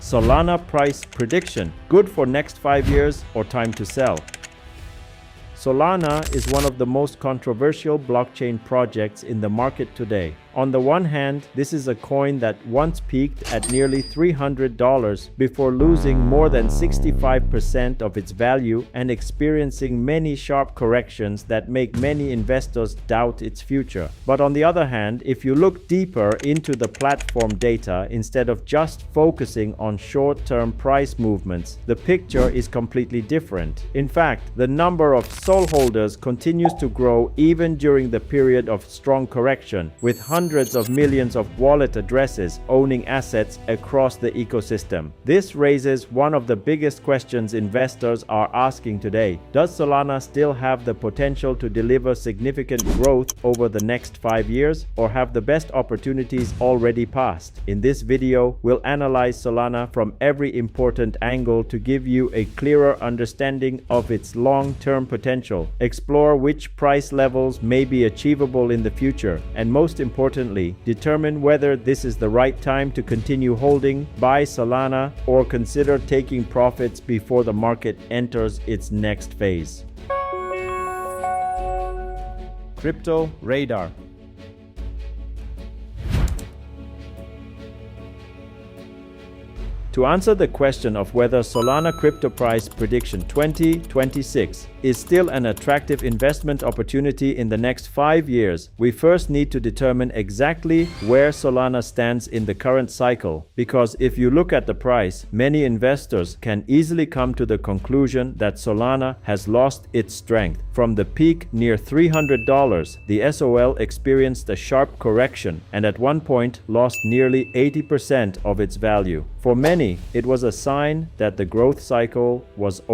Solana price prediction, good for next 5 years or time to sell? Solana is one of the most controversial blockchain projects in the market today. On the one hand, this is a coin that once peaked at nearly $300 before losing more than 65% of its value and experiencing many sharp corrections that make many investors doubt its future. But on the other hand, if you look deeper into the platform data instead of just focusing on short-term price movements, the picture is completely different. In fact, the number of SOL holders continues to grow even during the period of strong correction, with hundreds of millions of wallet addresses owning assets across the ecosystem. This raises one of the biggest questions investors are asking today. Does Solana still have the potential to deliver significant growth over the next 5 years, or have the best opportunities already passed? In this video, we'll analyze Solana from every important angle to give you a clearer understanding of its long-term potential, explore which price levels may be achievable in the future, and most importantly, determine whether this is the right time to continue holding, buy Solana, or consider taking profits before the market enters its next phase. Crypto Radar. To answer the question of whether Solana crypto price prediction 2026 is still an attractive investment opportunity in the next 5 years, we first need to determine exactly where Solana stands in the current cycle. Because if you look at the price, many investors can easily come to the conclusion that Solana has lost its strength. From the peak near $300, the SOL experienced a sharp correction and at one point lost nearly 80% of its value. For many, it was a sign that the growth cycle was over.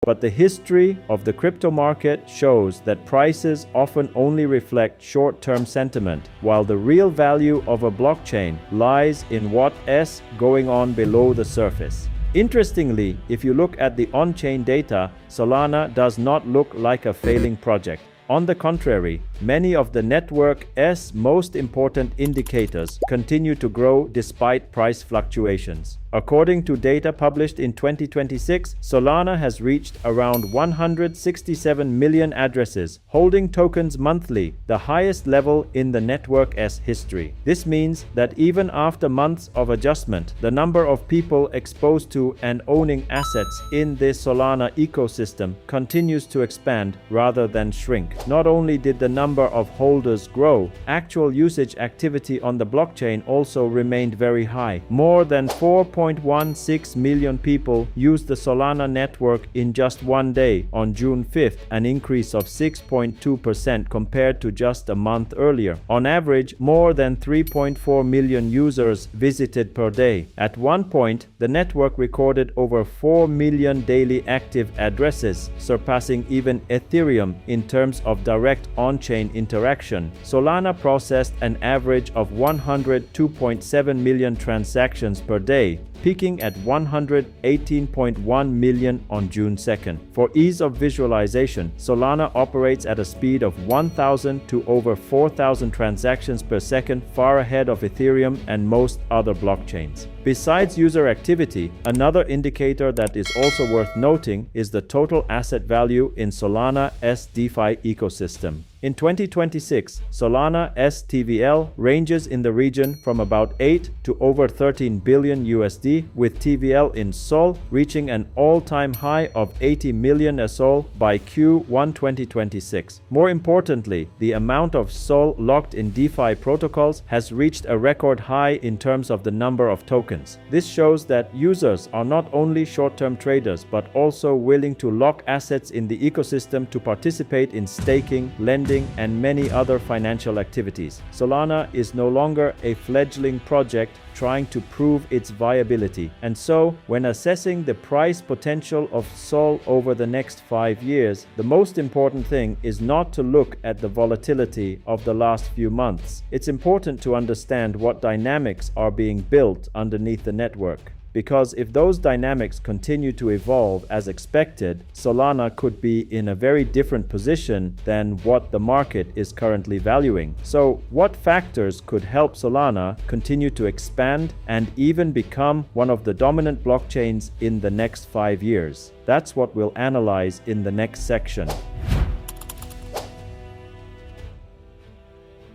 But the history of the crypto market shows that prices often only reflect short-term sentiment, while the real value of a blockchain lies in what is going on below the surface. Interestingly, if you look at the on-chain data, Solana does not look like a failing project. On the contrary, many of the network's most important indicators continue to grow despite price fluctuations. According to data published in 2026, Solana has reached around 167 million addresses, holding tokens monthly, the highest level in the network's history. This means that even after months of adjustment, the number of people exposed to and owning assets in this Solana ecosystem continues to expand rather than shrink. Not only did the number of holders grow, actual usage activity on the blockchain also remained very high. More than 4.16 million people used the Solana network in just one day on June 5th, an increase of 6.2% compared to just a month earlier. On average, more than 3.4 million users visited per day. At one point, the network recorded over 4 million daily active addresses, surpassing even Ethereum in terms of direct on-chain interaction. Solana processed an average of 102.7 million transactions per day, peaking at 118.1 million on June 2nd. For ease of visualization, Solana operates at a speed of 1,000 to over 4,000 transactions per second, far ahead of Ethereum and most other blockchains. Besides user activity, another indicator that is also worth noting is the total asset value in Solana's DeFi ecosystem. In 2026, Solana's TVL ranges in the region from about 8 to over 13 billion USD, with TVL in SOL reaching an all-time high of 80 million SOL by Q1 2026. More importantly, the amount of SOL locked in DeFi protocols has reached a record high in terms of the number of tokens. This shows that users are not only short-term traders but also willing to lock assets in the ecosystem to participate in staking, lending, and many other financial activities. Solana is no longer a fledgling project trying to prove its viability. And so, when assessing the price potential of SOL over the next 5 years, the most important thing is not to look at the volatility of the last few months. It's important to understand what dynamics are being built underneath the network. because if those dynamics continue to evolve as expected, Solana could be in a very different position than what the market is currently valuing. So, what factors could help Solana continue to expand and even become one of the dominant blockchains in the next 5 years? That's what we'll analyze in the next section.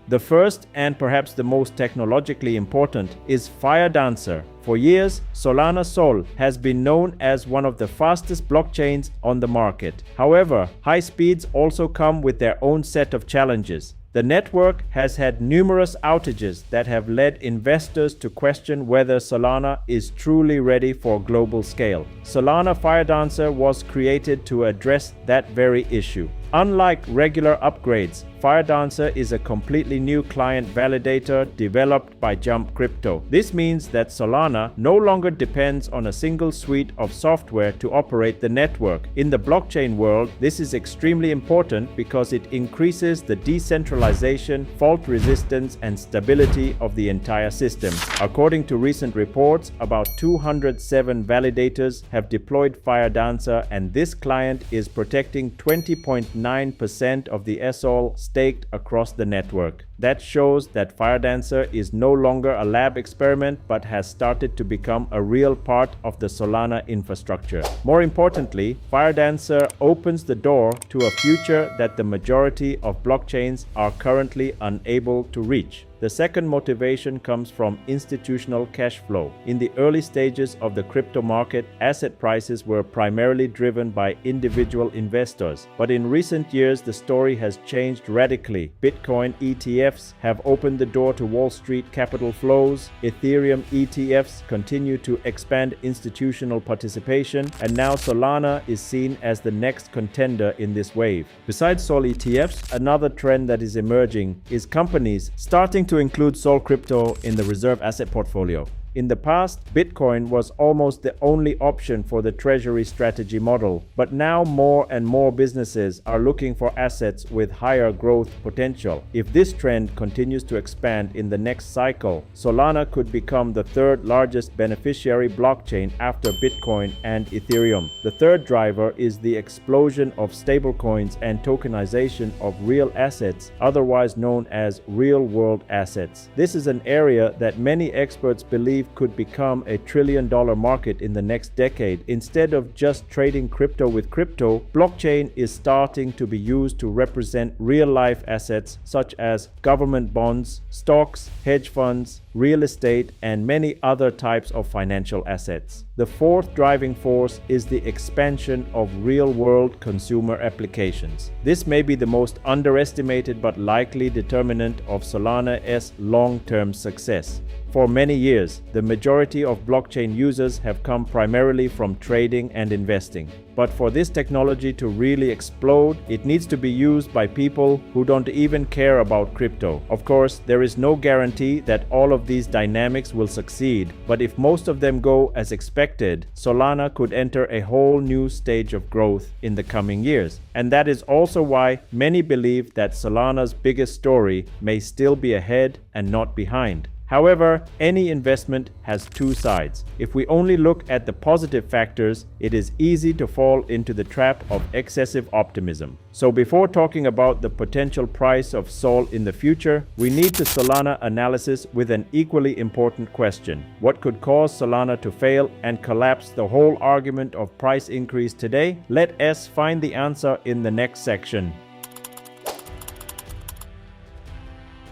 The first and perhaps the most technologically important is Firedancer. For years, Solana Sol has been known as one of the fastest blockchains on the market. However, high speeds also come with their own set of challenges. The network has had numerous outages that have led investors to question whether Solana is truly ready for global scale. Solana Firedancer was created to address that very issue. Unlike regular upgrades, Firedancer is a completely new client validator developed by Jump Crypto. This means that Solana no longer depends on a single suite of software to operate the network. In the blockchain world, this is extremely important because it increases the decentralization, fault resistance, and stability of the entire system. According to recent reports, about 207 validators have deployed Firedancer, and this client is protecting 20.9% of the SOL staked across the network. That shows that Firedancer is no longer a lab experiment but has started to become a real part of the Solana infrastructure. More importantly, Firedancer opens the door to a future that the majority of blockchains are currently unable to reach. The second motivation comes from institutional cash flow. In the early stages of the crypto market, asset prices were primarily driven by individual investors. But in recent years, the story has changed radically. Bitcoin ETFs have opened the door to Wall Street capital flows. Ethereum ETFs continue to expand institutional participation. And now Solana is seen as the next contender in this wave. Besides Sol ETFs, another trend that is emerging is companies starting to include Sol crypto in the reserve asset portfolio. In the past, Bitcoin was almost the only option for the treasury strategy model, but now more and more businesses are looking for assets with higher growth potential. If this trend continues to expand in the next cycle, Solana could become the third largest beneficiary blockchain after Bitcoin and Ethereum. The third driver is the explosion of stablecoins and tokenization of real assets, otherwise known as real-world assets. This is an area that many experts believe could become a $1 trillion market in the next decade. Instead of just trading crypto with crypto, blockchain is starting to be used to represent real-life assets such as government bonds, stocks, hedge funds, real estate, and many other types of financial assets. The fourth driving force is the expansion of real-world consumer applications. This may be the most underestimated but likely determinant of Solana's long-term success. For many years, the majority of blockchain users have come primarily from trading and investing. But for this technology to really explode, it needs to be used by people who don't even care about crypto. Of course, there is no guarantee that all of these dynamics will succeed, but if most of them go as expected, Solana could enter a whole new stage of growth in the coming years. And that is also why many believe that Solana's biggest story may still be ahead and not behind. However, any investment has two sides. If we only look at the positive factors, it is easy to fall into the trap of excessive optimism. So before talking about the potential price of Sol in the future, we need to Solana analysis with an equally important question. What could cause Solana to fail and collapse the whole argument of price increase today? Let us find the answer in the next section.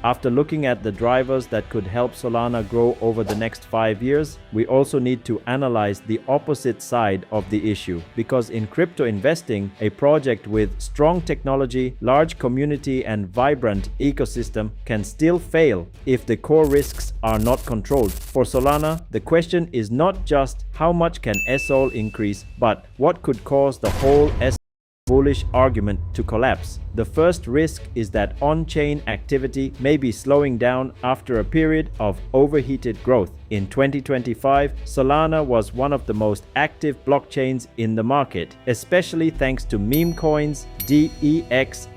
After looking at the drivers that could help Solana grow over the next 5 years, we also need to analyze the opposite side of the issue. Because in crypto investing, a project with strong technology, large community, and vibrant ecosystem can still fail if the core risks are not controlled. For Solana, the question is not just how much can SOL increase, but what could cause the whole bullish argument to collapse. The first risk is that on-chain activity may be slowing down after a period of overheated growth. In 2025, Solana was one of the most active blockchains in the market, especially thanks to meme coins, DEXs,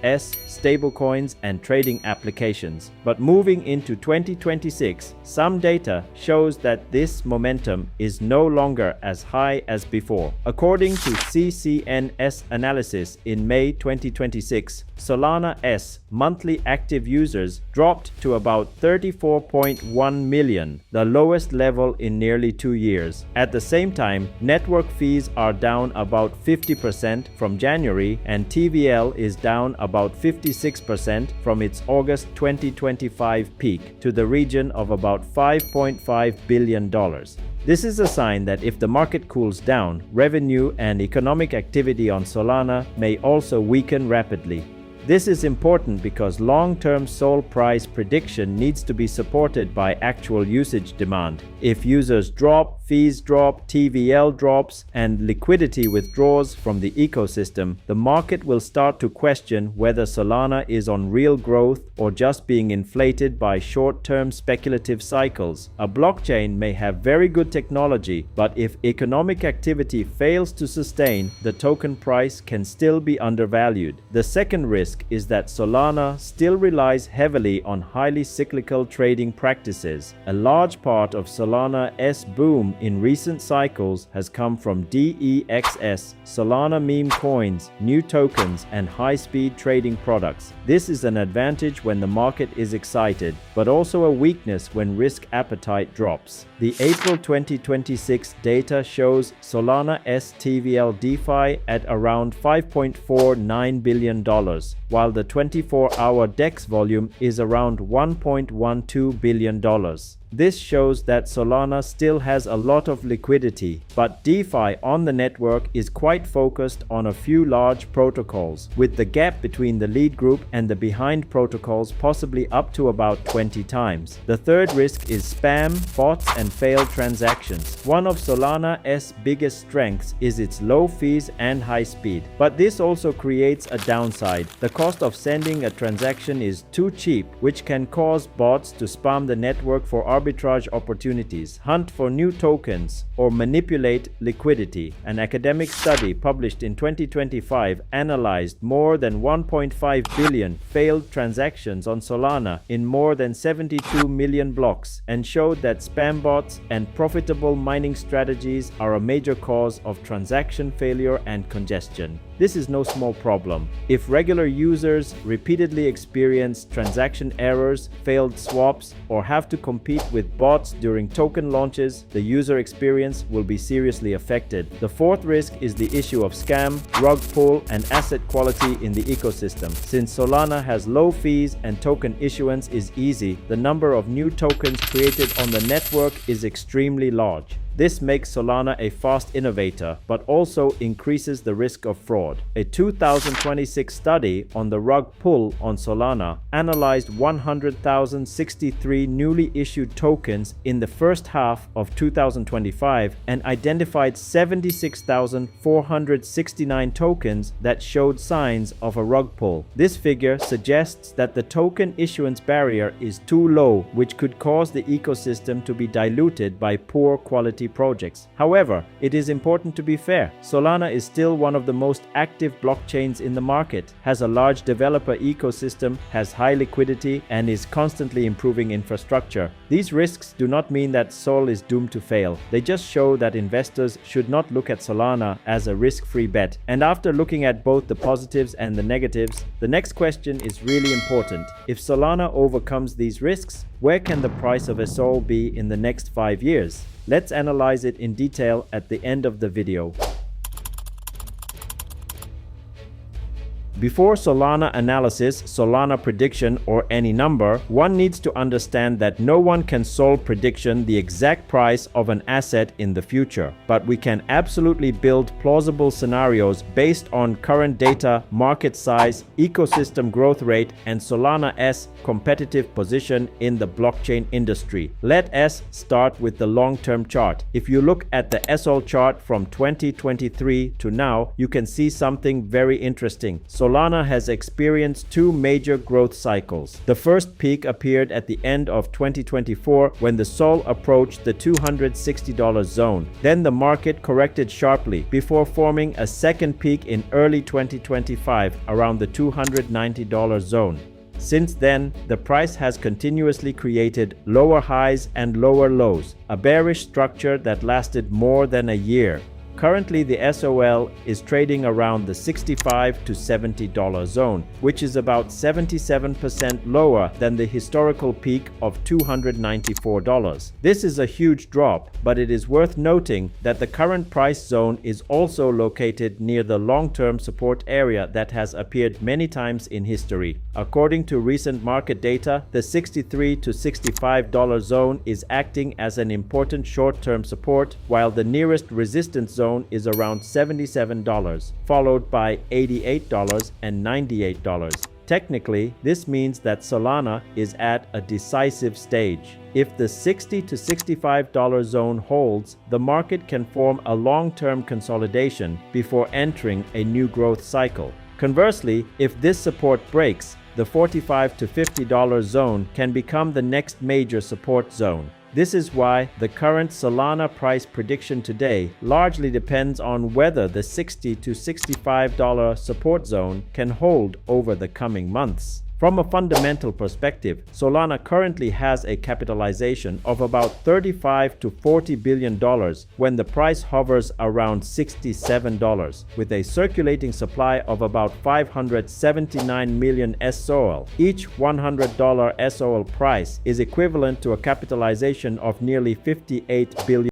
stablecoins, and trading applications. But moving into 2026, some data shows that this momentum is no longer as high as before. According to CCNS analysis in May 2026, Solana's monthly active users dropped to about 34.1 million, the lowest level in nearly 2 years. At the same time, network fees are down about 50% from January, and TVL is down about 56% from its August 2025 peak to the region of about $5.5 billion. This is a sign that if the market cools down, revenue and economic activity on Solana may also weaken rapidly. This is important because long-term SOL price prediction needs to be supported by actual usage demand. If users drop, fees drop, TVL drops, and liquidity withdraws from the ecosystem, the market will start to question whether Solana is on real growth or just being inflated by short-term speculative cycles. A blockchain may have very good technology, but if economic activity fails to sustain, the token price can still be undervalued. The second risk is that Solana still relies heavily on highly cyclical trading practices. A large part of Solana's boom in recent cycles has come from DEXs, Solana meme coins, new tokens, and high-speed trading products. This is an advantage when the market is excited, but also a weakness when risk appetite drops. The April 2026 data shows Solana's TVL DeFi at around $5.49 billion, while the 24-hour DEX volume is around $1.12 billion. This shows that Solana still has a lot of liquidity, but DeFi on the network is quite focused on a few large protocols, with the gap between the lead group and the behind protocols possibly up to about 20 times. The third risk is spam, bots, and failed transactions. One of Solana's biggest strengths is its low fees and high speed, but this also creates a downside. The cost of sending a transaction is too cheap, which can cause bots to spam the network for arbitrage opportunities, hunt for new tokens, or manipulate liquidity. An academic study published in 2025 analyzed more than 1.5 billion failed transactions on Solana in more than 72 million blocks and showed that spam bots and profitable mining strategies are a major cause of transaction failure and congestion. This is no small problem. If regular users repeatedly experience transaction errors, failed swaps, or have to compete with bots during token launches, the user experience will be seriously affected. The fourth risk is the issue of scam, rug pull, and asset quality in the ecosystem. Since Solana has low fees and token issuance is easy, the number of new tokens created on the network is extremely large. This makes Solana a fast innovator, but also increases the risk of fraud. A 2026 study on the rug pull on Solana analyzed 100,063 newly issued tokens in the first half of 2025 and identified 76,469 tokens that showed signs of a rug pull. This figure suggests that the token issuance barrier is too low, which could cause the ecosystem to be diluted by poor quality projects. However, it is important to be fair. Solana is still one of the most active blockchains in the market, has a large developer ecosystem, has high liquidity, and is constantly improving infrastructure. These risks do not mean that Sol is doomed to fail. They just show that investors should not look at Solana as a risk-free bet. And after looking at both the positives and the negatives, the next question is really important. If Solana overcomes these risks, where can the price of a Sol be in the next 5 years? Let's analyze it in detail at the end of the video. Before Solana analysis, Solana prediction, or any number, one needs to understand that no one can solve prediction the exact price of an asset in the future, but we can absolutely build plausible scenarios based on current data, market size, ecosystem growth rate, and Solana's competitive position in the blockchain industry. Let us start with the long-term chart. If you look at the SOL chart from 2023 to now, you can see something very interesting. Solana has experienced two major growth cycles. The first peak appeared at the end of 2024 when the SOL approached the $260 zone. Then the market corrected sharply before forming a second peak in early 2025 around the $290 zone. Since then, the price has continuously created lower highs and lower lows, a bearish structure that lasted more than a year. Currently, the SOL is trading around the $65 to $70 zone, which is about 77% lower than the historical peak of $294. This is a huge drop, but it is worth noting that the current price zone is also located near the long-term support area that has appeared many times in history. According to recent market data, the $63 to $65 zone is acting as an important short-term support, while the nearest resistance zone is around $77, followed by $88 and $98. Technically, this means that Solana is at a decisive stage. If the $60 to $65 zone holds, the market can form a long-term consolidation before entering a new growth cycle. Conversely, if this support breaks, the $45 to $50 zone can become the next major support zone. This is why the current Solana price prediction today largely depends on whether the $60 to $65 support zone can hold over the coming months. From a fundamental perspective, Solana currently has a capitalization of about $35 to $40 billion when the price hovers around $67, with a circulating supply of about 579 million SOL. Each $100 SOL price is equivalent to a capitalization of nearly $58 billion.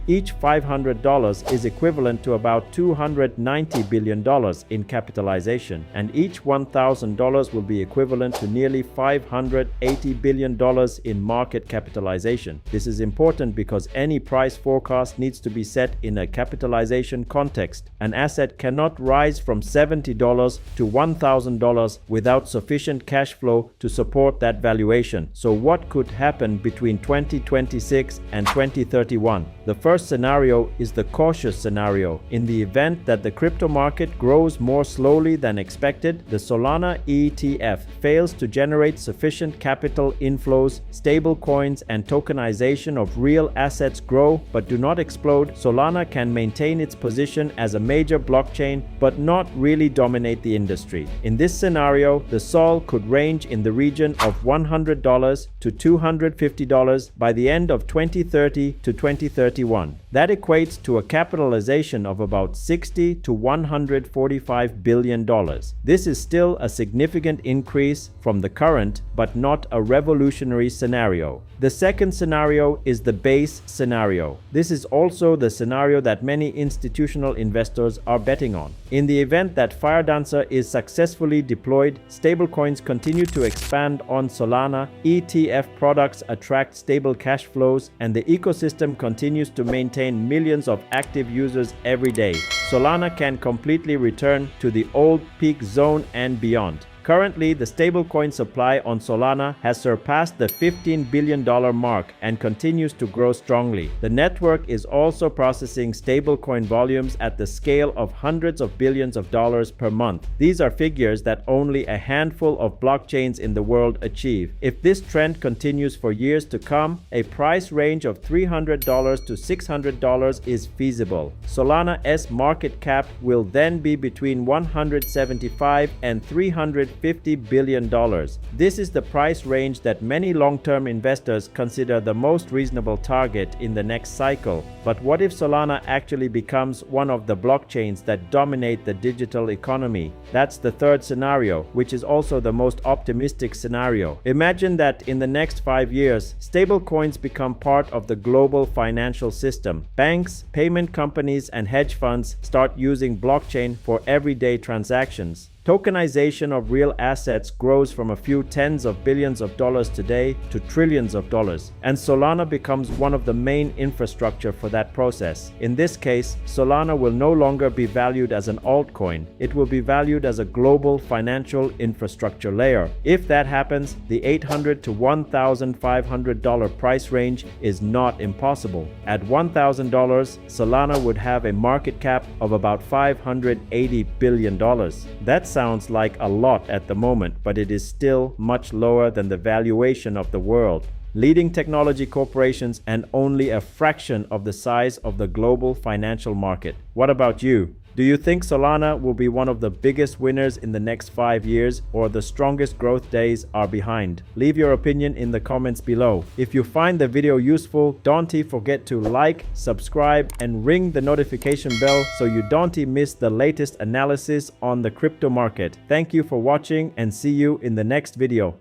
Each $500 is equivalent to about $290 billion in capitalization, and each $1,000 will be equivalent to nearly $580 billion in market capitalization. This is important because any price forecast needs to be set in a capitalization context. An asset cannot rise from $70 to $1,000 without sufficient cash flow to support that valuation. So what could happen between 2026 and 2031? The first scenario is the cautious scenario. In the event that the crypto market grows more slowly than expected, the Solana ETF fails to generate sufficient capital inflows, stablecoins and tokenization of real assets grow but do not explode, Solana can maintain its position as a major blockchain but not really dominate the industry. In this scenario, the SOL could range in the region of $100 to $250 by the end of 2030 to 2031. That equates to a capitalization of about $60 to $145 billion. This is still a significant increase from the current, but not a revolutionary scenario. The second scenario is the base scenario. This is also the scenario that many institutional investors are betting on. In the event that Firedancer is successfully deployed, stablecoins continue to expand on Solana, ETF products attract stable cash flows, and the ecosystem continues to maintain millions of active users every day, Solana can completely return to the old peak zone and beyond. Currently, the stablecoin supply on Solana has surpassed the $15 billion mark and continues to grow strongly. The network is also processing stablecoin volumes at the scale of hundreds of billions of dollars per month. These are figures that only a handful of blockchains in the world achieve. If this trend continues for years to come, a price range of $300 to $600 is feasible. Solana's market cap will then be between $175 and $350 billion. This is the price range that many long-term investors consider the most reasonable target in the next cycle. But what if Solana actually becomes one of the blockchains that dominate the digital economy? That's the third scenario, which is also the most optimistic scenario. Imagine that in the next 5 years, stablecoins become part of the global financial system. Banks, payment companies, and hedge funds start using blockchain for everyday transactions. Tokenization of real assets grows from a few tens of billions of dollars today to trillions of dollars, and Solana becomes one of the main infrastructure for that process. In this case, Solana will no longer be valued as an altcoin. It will be valued as a global financial infrastructure layer. If that happens, the $800 to $1,500 price range is not impossible. At $1,000, Solana would have a market cap of about $580 billion. That sounds like a lot at the moment, but it is still much lower than the valuation of the world, leading technology corporations, and only a fraction of the size of the global financial market. What about you? Do you think Solana will be one of the biggest winners in the next 5 years, or the strongest growth days are behind? Leave your opinion in the comments below. If you find the video useful, don't forget to like, subscribe, and ring the notification bell so you don't miss the latest analysis on the crypto market. Thank you for watching, and see you in the next video.